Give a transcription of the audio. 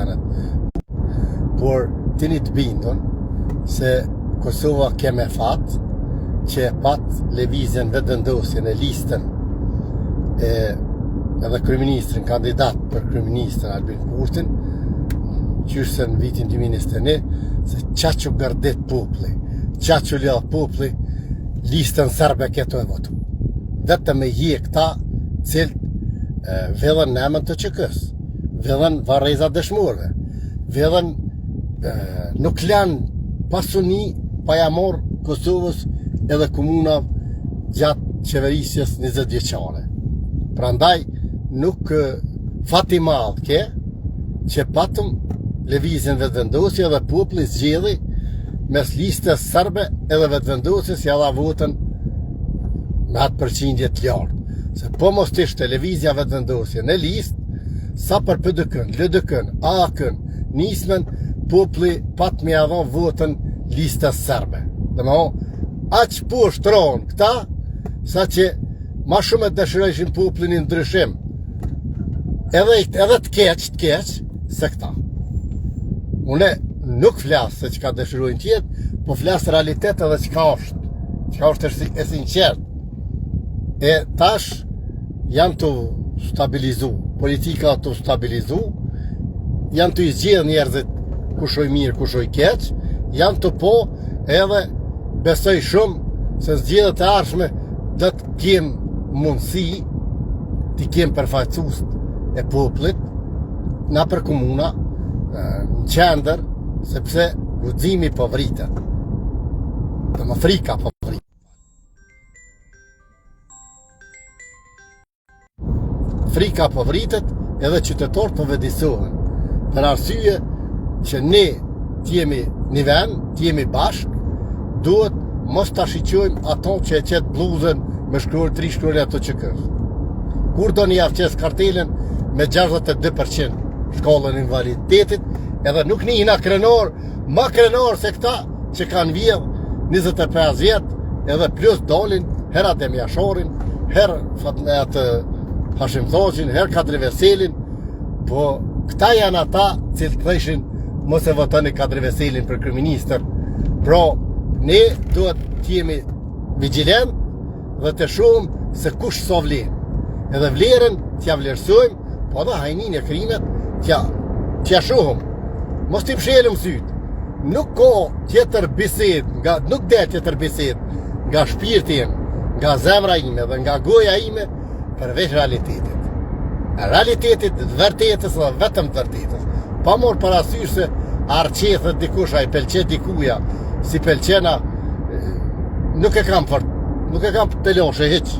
senet. Por tini të bindun se Kosova keme fat që pat lëvizjen vetëvendosjen e listën edhe kryeministrin, kandidat për kryeministrin Albin Kurtin, qyshse në vitin 2021, se qa që gërdet popli, qa që lja popli, listën serbe këto e votu. Vetëm me hje këta, cilë vedhen nëmën të qëkës, vedhen vareza dëshmorve, vedhen nuk lanë pasuni pa ja morë Kosovës edhe komuna gjatë qeverisjes 20 vjeqare. Prandaj nuk fati madh ke që patëm lëvizjen vetëvendosje dhe populli zgjedhi mes listës serbe edhe vetëvendosjes ja dha votën me atë përqindje të lartë. Se po mos ishte lëvizja vetëvendosje në listë, sa për PDK-n, LDK-n, AK-n, nismen, populli pat me ja dha votën listës serbe. Dhe me aq po shtron këta, sa që ma shumë e dëshirojshin popullin i ndryshim. Edhe të keq se këta. Une nuk flasë se që ka dëshirojnë tjetë, po flasë realitet edhe që ka është e sinqert. E tash janë të stabilizu, politika të stabilizu, janë të izgjedh njerëzit kushoj mirë, kushoj keq, janë të po edhe besoj shumë se zgjedhjet e ardhshme dhe të kem mundësi të kem përfaqësues e popullit na për komuna në qendër, sepse guximi po vritet. Dhe më frika po vritet. Frika po vritet edhe qytetarët po vëdisohen. Për arsye që ne t'jemi një vend, t'jemi bashk, duhet mos ta shiqojmë ato që e qetë bluzën me shkruar 3 shkruarja të qëkës. Kur do një avqes kartelin me 62% shkallën invaliditetit, edhe nuk një hina krenar, ma krenar se këta që kanë vjedh 25 vjet, edhe plus dolin, her Adem Jasharin, her Hashim Thaqin, her Kadri Veselin, po këta janë ata cilë të thëshin mos e votoni Kadri Veselin për kryeministër. Pra, ne duhet t'jemi vigilent dhe të shohim se kush so vlen. Edhe vlerën t'ja vlerësojmë, po edhe hajnin e krimet t'ja shohim. Mos t'i pshelëm syt. Nuk ka tjetër bised, nuk de tjetër bised nga shpirti im, nga zemra ime dhe nga goja ime përveç realitetit. Realitetit të vërtetës dhe vetëm të vërtetës. Pa morë parasysh se arqethet dikush, a i pëlqet dikuja, si pëlqena, nuk e kam të loshe hiq.